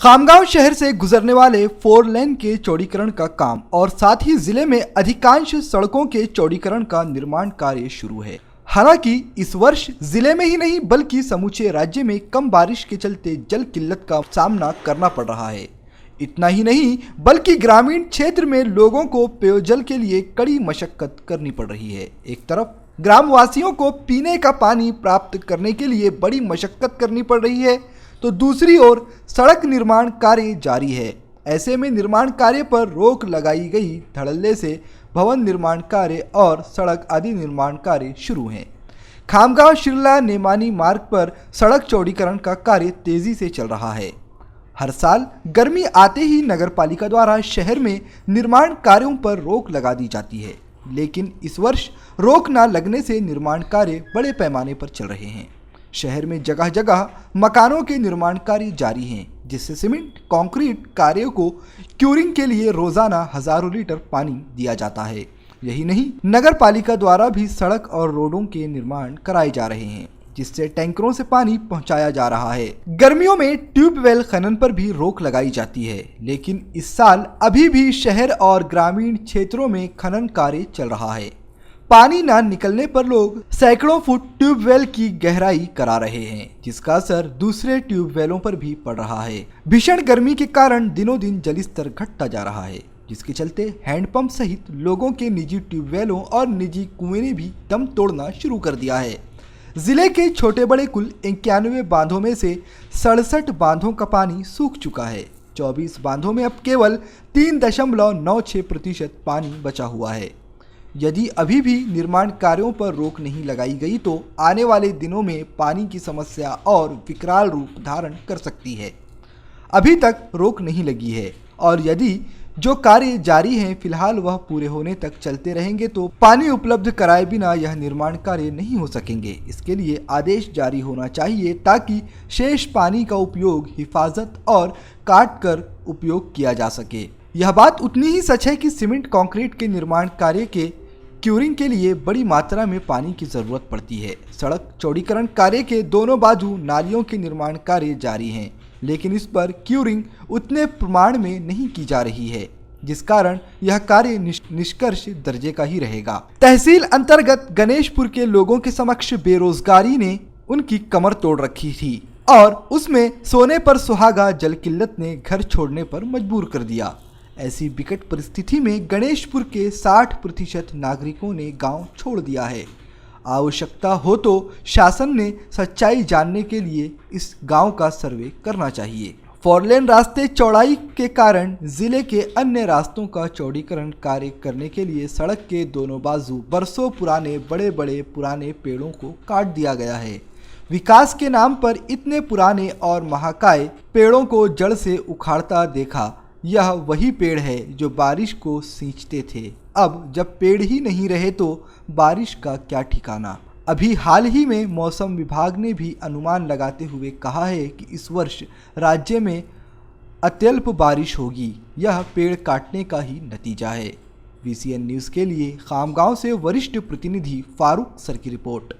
खामगांव शहर से गुजरने वाले 4 लेन के चौड़ीकरण का काम और साथ ही जिले में अधिकांश सड़कों के चौड़ीकरण का निर्माण कार्य शुरू है। हालांकि इस वर्ष जिले में ही नहीं बल्कि समूचे राज्य में कम बारिश के चलते जल किल्लत का सामना करना पड़ रहा है। इतना ही नहीं बल्कि ग्रामीण क्षेत्र में लोगों को पेयजल के लिए कड़ी मशक्कत करनी पड़ रही है। एक तरफ ग्रामवासियों को पीने का पानी प्राप्त करने के लिए बड़ी मशक्कत करनी पड़ रही है, तो दूसरी ओर सड़क निर्माण कार्य जारी है। ऐसे में निर्माण कार्य पर रोक लगाई गई धड़ल्ले से भवन निर्माण कार्य और सड़क आदि निर्माण कार्य शुरू हैं। खामगांव शिरला नेमानी मार्ग पर सड़क चौड़ीकरण का कार्य तेजी से चल रहा है। हर साल गर्मी आते ही नगरपालिका द्वारा शहर में निर्माण कार्यों पर रोक लगा दी जाती है, लेकिन इस वर्ष रोक न लगने से निर्माण कार्य बड़े पैमाने पर चल रहे हैं। शहर में जगह जगह मकानों के निर्माण कार्य जारी हैं, जिससे सीमेंट कंक्रीट कार्यों को क्यूरिंग के लिए रोजाना हजारों लीटर पानी दिया जाता है। यही नहीं, नगर पालिका द्वारा भी सड़क और रोडों के निर्माण कराए जा रहे हैं, जिससे टैंकरों से पानी पहुंचाया जा रहा है। गर्मियों में ट्यूबवेल खनन पर भी रोक लगाई जाती है, लेकिन इस साल अभी भी शहर और ग्रामीण क्षेत्रों में खनन कार्य चल रहा है। पानी न निकलने पर लोग सैकड़ों फुट ट्यूबवेल की गहराई करा रहे हैं, जिसका असर दूसरे ट्यूबवेलों पर भी पड़ रहा है। भीषण गर्मी के कारण दिनों दिन जलस्तर घटता जा रहा है, जिसके चलते हैंडपंप सहित लोगों के निजी ट्यूबवेलों और निजी कुएं ने भी दम तोड़ना शुरू कर दिया है। जिले के छोटे बड़े कुल 91 बांधों में से 67 बांधों का पानी सूख चुका है। 24 बांधों में अब केवल 3.96% पानी बचा हुआ है। यदि अभी भी निर्माण कार्यों पर रोक नहीं लगाई गई तो आने वाले दिनों में पानी की समस्या और विकराल रूप धारण कर सकती है। अभी तक रोक नहीं लगी है और यदि जो कार्य जारी हैं फिलहाल वह पूरे होने तक चलते रहेंगे तो पानी उपलब्ध कराए बिना यह निर्माण कार्य नहीं हो सकेंगे। इसके लिए आदेश जारी होना चाहिए ताकि शेष पानी का उपयोग हिफाजत और काट कर उपयोग किया जा सके। यह बात उतनी ही सच है कि सीमेंट कंक्रीट के निर्माण कार्य के क्यूरिंग के लिए बड़ी मात्रा में पानी की जरूरत पड़ती है। सड़क चौड़ीकरण कार्य के दोनों बाजू नालियों के निर्माण कार्य जारी हैं, लेकिन इस पर क्यूरिंग उतने प्रमाण में नहीं की जा रही है, जिस कारण यह कार्य निष्कर्ष दर्जे का ही रहेगा। तहसील अंतर्गत गणेशपुर के लोगों के समक्ष बेरोजगारी ने उनकी कमर तोड़ रखी थी और उसमें सोने पर सुहागा जल किल्लत ने घर छोड़ने पर मजबूर कर दिया। ऐसी विकट परिस्थिति में गणेशपुर के 60% नागरिकों ने गांव छोड़ दिया है। आवश्यकता हो तो शासन ने सच्चाई जानने के लिए इस गांव का सर्वे करना चाहिए। 4 लेन रास्ते चौड़ाई के कारण जिले के अन्य रास्तों का चौड़ीकरण कार्य करने के लिए सड़क के दोनों बाजू बरसों पुराने बड़े बड़े पुराने पेड़ों को काट दिया गया है। विकास के नाम पर इतने पुराने और महाकाय पेड़ों को जड़ से उखाड़ता देखा। यह वही पेड़ है जो बारिश को सींचते थे। अब जब पेड़ ही नहीं रहे तो बारिश का क्या ठिकाना। अभी हाल ही में मौसम विभाग ने भी अनुमान लगाते हुए कहा है कि इस वर्ष राज्य में अत्यल्प बारिश होगी। यह पेड़ काटने का ही नतीजा है। VCN न्यूज़ के लिए खामगांव से वरिष्ठ प्रतिनिधि फारूक सर की रिपोर्ट।